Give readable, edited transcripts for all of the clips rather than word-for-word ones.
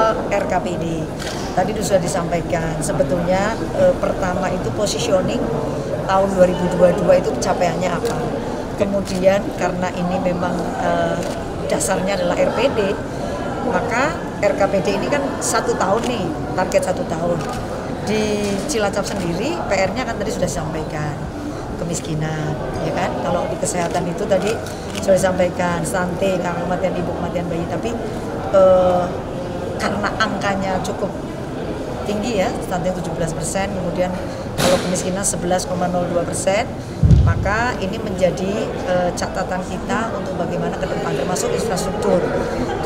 soal RKPD, tadi sudah disampaikan sebetulnya pertama itu positioning tahun 2022 itu capaiannya apa. Kemudian karena ini memang dasarnya adalah RPD, maka RKPD ini kan 1 tahun nih, target 1 tahun. Di Cilacap sendiri PR-nya kan tadi sudah disampaikan, kemiskinan, ya kan? Kalau di kesehatan itu tadi sudah disampaikan stunting, kematian ibu, kematian bayi, tapi karena angkanya cukup tinggi ya, stunting 17%, kemudian kalau kemiskinan 11,02%, maka ini menjadi catatan kita untuk bagaimana ke depan, termasuk infrastruktur.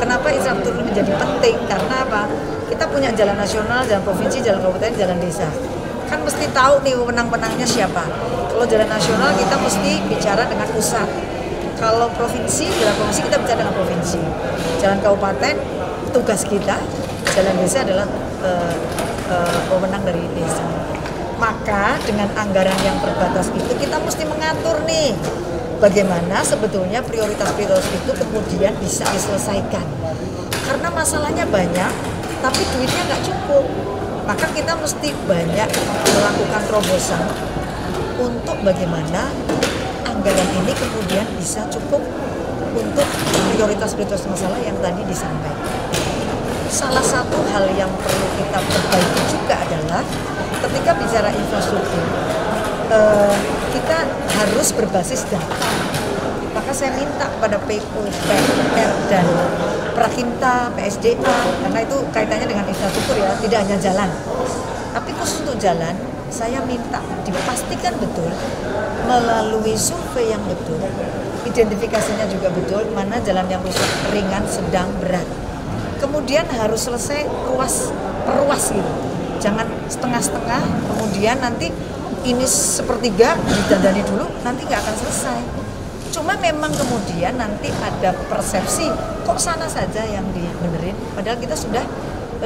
Kenapa infrastruktur ini menjadi penting? Karena apa? Kita punya jalan nasional, jalan provinsi, jalan kabupaten, jalan desa. Kan mesti tahu nih penang-penangnya siapa. Kalau jalan nasional kita mesti bicara dengan pusat. Kalau provinsi, jalan provinsi kita bicara dengan provinsi. Jalan kabupaten, tugas kita. Jalan desa adalah pemenang dari desa. Maka dengan anggaran yang terbatas itu kita mesti mengatur nih bagaimana sebetulnya prioritas-prioritas itu kemudian bisa diselesaikan. Karena masalahnya banyak, tapi duitnya nggak cukup. Maka kita mesti banyak melakukan terobosan untuk bagaimana anggaran ini kemudian bisa cukup untuk prioritas-prioritas masalah yang tadi disampaikan. Salah satu hal yang perlu kita perbaiki juga adalah ketika bicara infrastruktur, kita harus berbasis data. Maka saya minta pada PU, PR, dan Prakinta, PSDA, karena itu kaitannya dengan infrastruktur ya, tidak hanya jalan. Tapi khusus untuk jalan, saya minta dipastikan betul melalui survei yang betul, identifikasinya juga betul, mana jalan yang rusak, ringan, sedang, berat. Kemudian harus selesai perluas gitu. Jangan setengah-setengah, kemudian nanti ini sepertiga didandani dulu, nanti nggak akan selesai. Cuma memang kemudian nanti ada persepsi, kok sana saja yang dibenerin, padahal kita sudah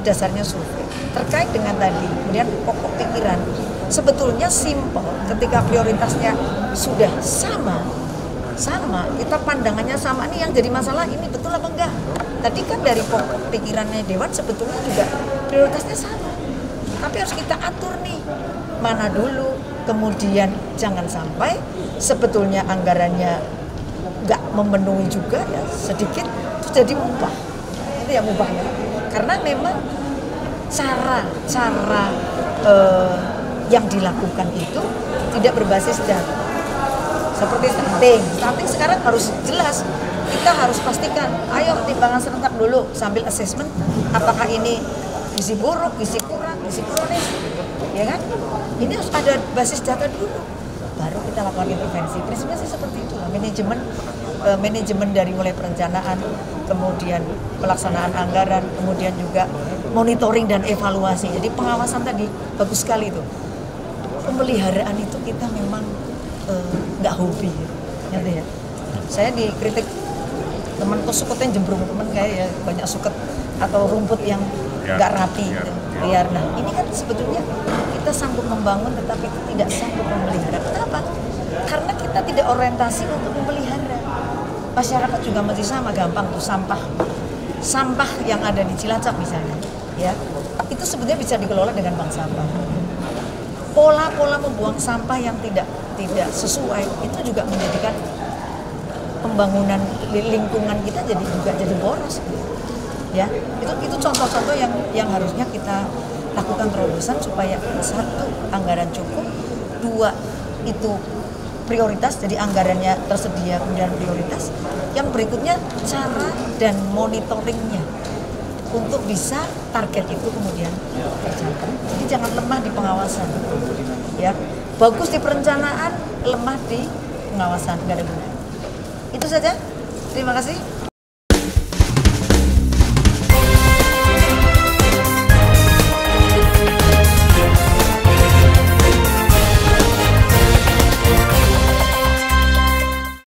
dasarnya survei. Terkait dengan tadi, kemudian pokok pikiran, sebetulnya simpel ketika prioritasnya sudah sama, kita pandangannya sama, nih yang jadi masalah ini betul apa enggak? Tadi kan dari pokok pikirannya Dewan sebetulnya juga prioritasnya sama. Tapi harus kita atur nih, mana dulu, kemudian jangan sampai sebetulnya anggarannya nggak memenuhi juga ya, sedikit terus jadi mubah. Itu ya mubahnya. Karena memang cara yang dilakukan itu tidak berbasis data. Seperti stunting sekarang harus jelas, kita harus pastikan, ayo timbangan serentak dulu sambil assessment, apakah ini gizi buruk, gizi kurang, gizi kronis, ya kan? Ini harus ada basis data dulu, baru kita lakukan intervensi. Prinsipnya sih seperti itu, manajemen dari mulai perencanaan, kemudian pelaksanaan anggaran, kemudian juga monitoring dan evaluasi. Jadi pengawasan tadi bagus sekali itu. Pemeliharaan itu kita memang nggak hobi, ngerti ya? Saya dikritik teman kok suketnya jembrung, teman kayak ya banyak suket atau rumput yang nggak rapi, liar. Nah ini kan sebetulnya kita sanggup membangun tetapi tidak sanggup memelihara. Kenapa? Karena kita tidak orientasi untuk memelihara. Masyarakat juga masih sama gampang tuh sampah yang ada di Cilacap misalnya, ya itu sebetulnya bisa dikelola dengan bank sampah. Pola membuang sampah yang tidak sesuai itu juga menjadikan pembangunan lingkungan kita jadi boros, ya itu contoh-contoh yang harusnya kita lakukan terobosan supaya 1, anggaran cukup, 2, itu prioritas, jadi anggarannya tersedia kemudian prioritas, yang berikutnya cara dan monitoringnya untuk bisa target itu kemudian tercapai. Jadi jangan lemah di pengawasan, ya bagus di perencanaan, lemah di pengawasan, nggak ada guna. Itu saja, terima kasih.